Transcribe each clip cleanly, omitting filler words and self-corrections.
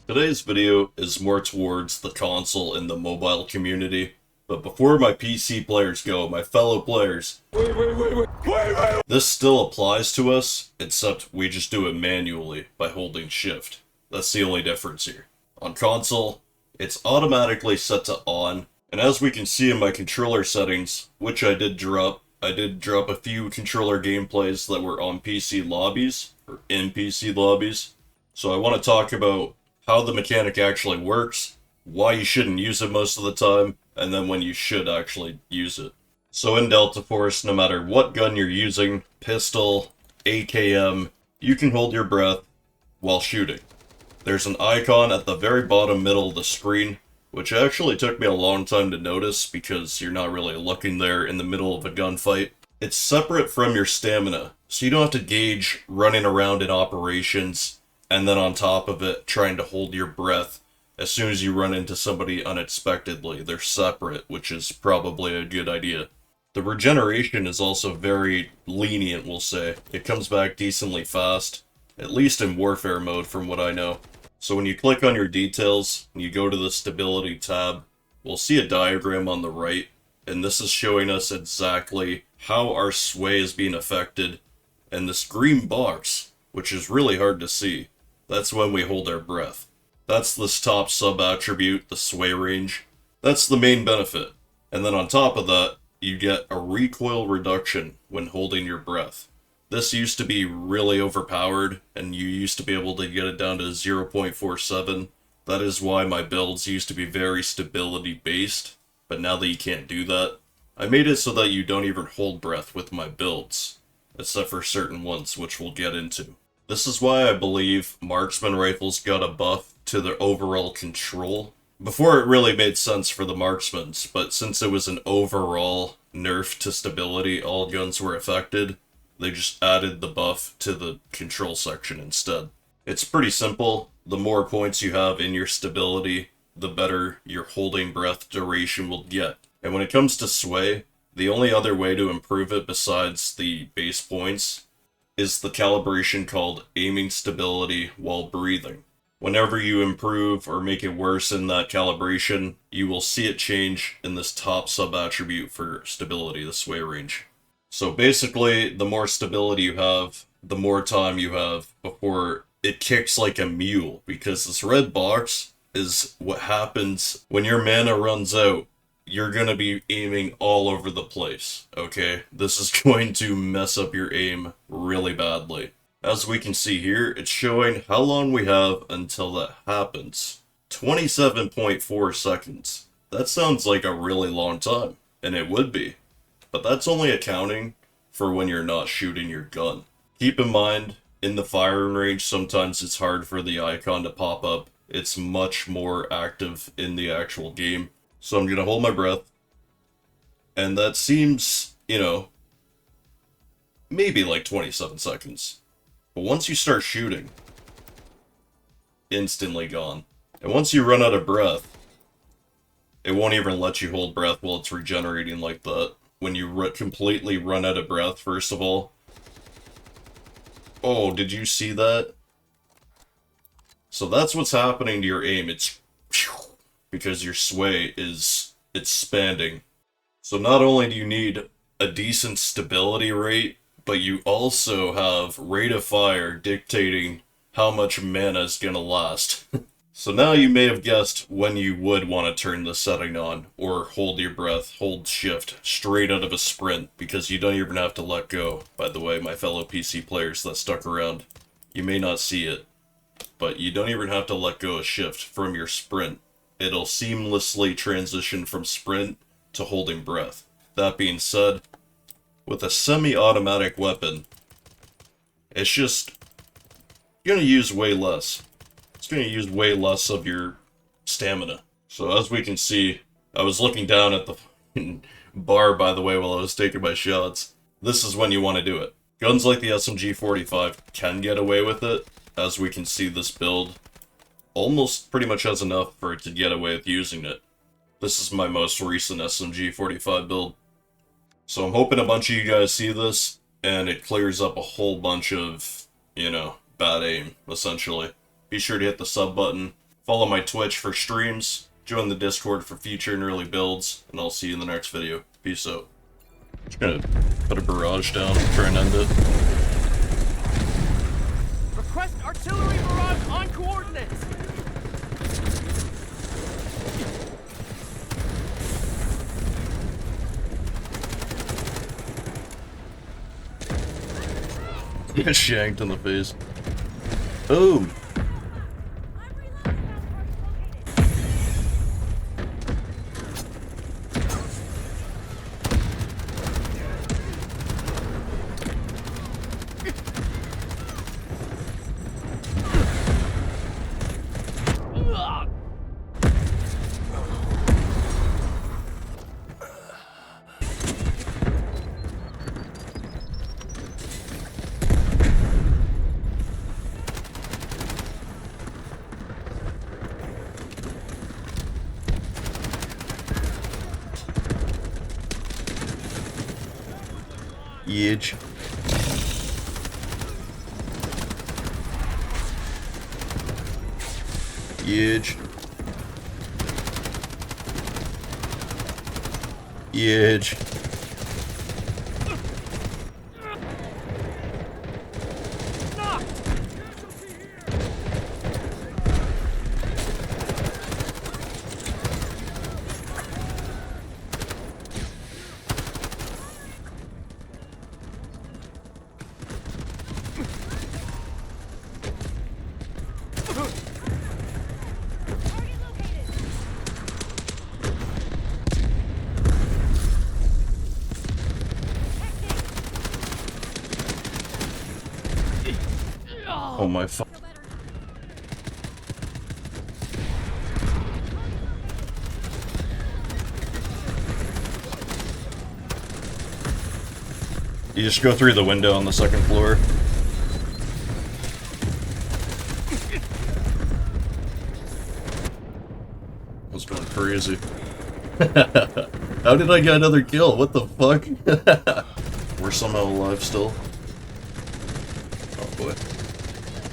Today's video is more towards the console and the mobile community, but before my PC players go, my fellow players, this still applies to us, except we just do it manually by holding shift. That's the only difference here. On console, it's automatically set to on, and as we can see in my controller settings, which I did drop a few controller gameplays that were on PC lobbies, or in PC lobbies. So I want to talk about how the mechanic actually works, why you shouldn't use it most of the time, and then when you should actually use it. So in Delta Force, no matter what gun you're using, pistol, AKM, you can hold your breath while shooting. There's an icon at the very bottom middle of the screen, which actually took me a long time to notice because you're not really looking there in the middle of a gunfight. It's separate from your stamina, so you don't have to gauge running around in operations and then on top of it trying to hold your breath as soon as you run into somebody unexpectedly. They're separate, which is probably a good idea. The regeneration is also very lenient, we'll say. It comes back decently fast, at least in warfare mode from what I know. So when you click on your details and you go to the stability tab, we'll see a diagram on the right, and this is showing us exactly how our sway is being affected. And this green box, which is really hard to see, that's when we hold our breath. That's this top sub-attribute, the sway range. That's the main benefit. And then on top of that, you get a recoil reduction when holding your breath. This used to be really overpowered, and you used to be able to get it down to 0.47. That is why my builds used to be very stability-based, but now that you can't do that, I made it so that you don't even hold breath with my builds, except for certain ones, which we'll get into. This is why I believe Marksman Rifles got a buff to their overall control. Before it really made sense for the Marksmans, but since it was an overall nerf to stability, all guns were affected, they just added the buff to the control section instead. It's pretty simple. The more points you have in your stability, the better your holding breath duration will get. And when it comes to sway, the only other way to improve it besides the base points is the calibration called aiming stability while breathing. Whenever you improve or make it worse in that calibration, you will see it change in this top sub-attribute for stability, the sway range. So basically, the more stability you have, the more time you have before it kicks like a mule, because this red box is what happens when your mana runs out. You're gonna be aiming all over the place, okay? This is going to mess up your aim really badly. As we can see here, it's showing how long we have until that happens. 27.4 seconds. That sounds like a really long time, and it would be. But that's only accounting for when you're not shooting your gun. Keep in mind, in the firing range, sometimes it's hard for the icon to pop up. It's much more active in the actual game. So I'm gonna hold my breath, and that seems, maybe like 27 seconds. But once you start shooting, instantly gone. And once you run out of breath, it won't even let you hold breath while it's regenerating like that. When you completely run out of breath, first of all. Oh, did you see that? So that's what's happening to your aim. It's because your sway is expanding. So not only do you need a decent stability rate, but you also have rate of fire dictating how much mana is gonna last. So now you may have guessed when you would want to turn this setting on, or hold your breath, hold shift, straight out of a sprint, because you don't even have to let go. By the way, my fellow PC players that stuck around, you may not see it, but you don't even have to let go of shift from your sprint. It'll seamlessly transition from sprint to holding breath. That being said, with a semi-automatic weapon, it's just gonna use way less. It's gonna use way less of your stamina. So as we can see, I was looking down at the bar, by the way, while I was taking my shots. This is when you want to do it. Guns like the SMG-45 can get away with it. As we can see, this build almost pretty much has enough for it to get away with using it. This is my most recent SMG-45 build. So I'm hoping a bunch of you guys see this, and it clears up a whole bunch of, bad aim, essentially. Be sure to hit the sub button, Follow my Twitch for streams, join the Discord for future and early builds, and I'll see you in the next video. Peace out. Just gonna put a barrage down and try and end it. Request artillery barrage on coordinates! Get shanked in the face. Boom! Huge. Huge. Huge. Oh my fuck. You just go through the window on the second floor. I was going crazy. How did I get another kill? What the fuck? We're somehow alive still. Oh boy.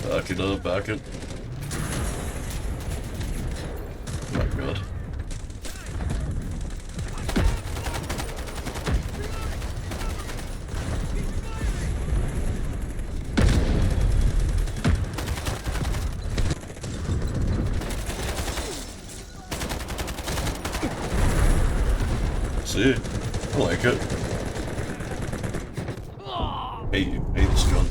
Back it up, back it. Oh my god. See? I like it. Hate this gun.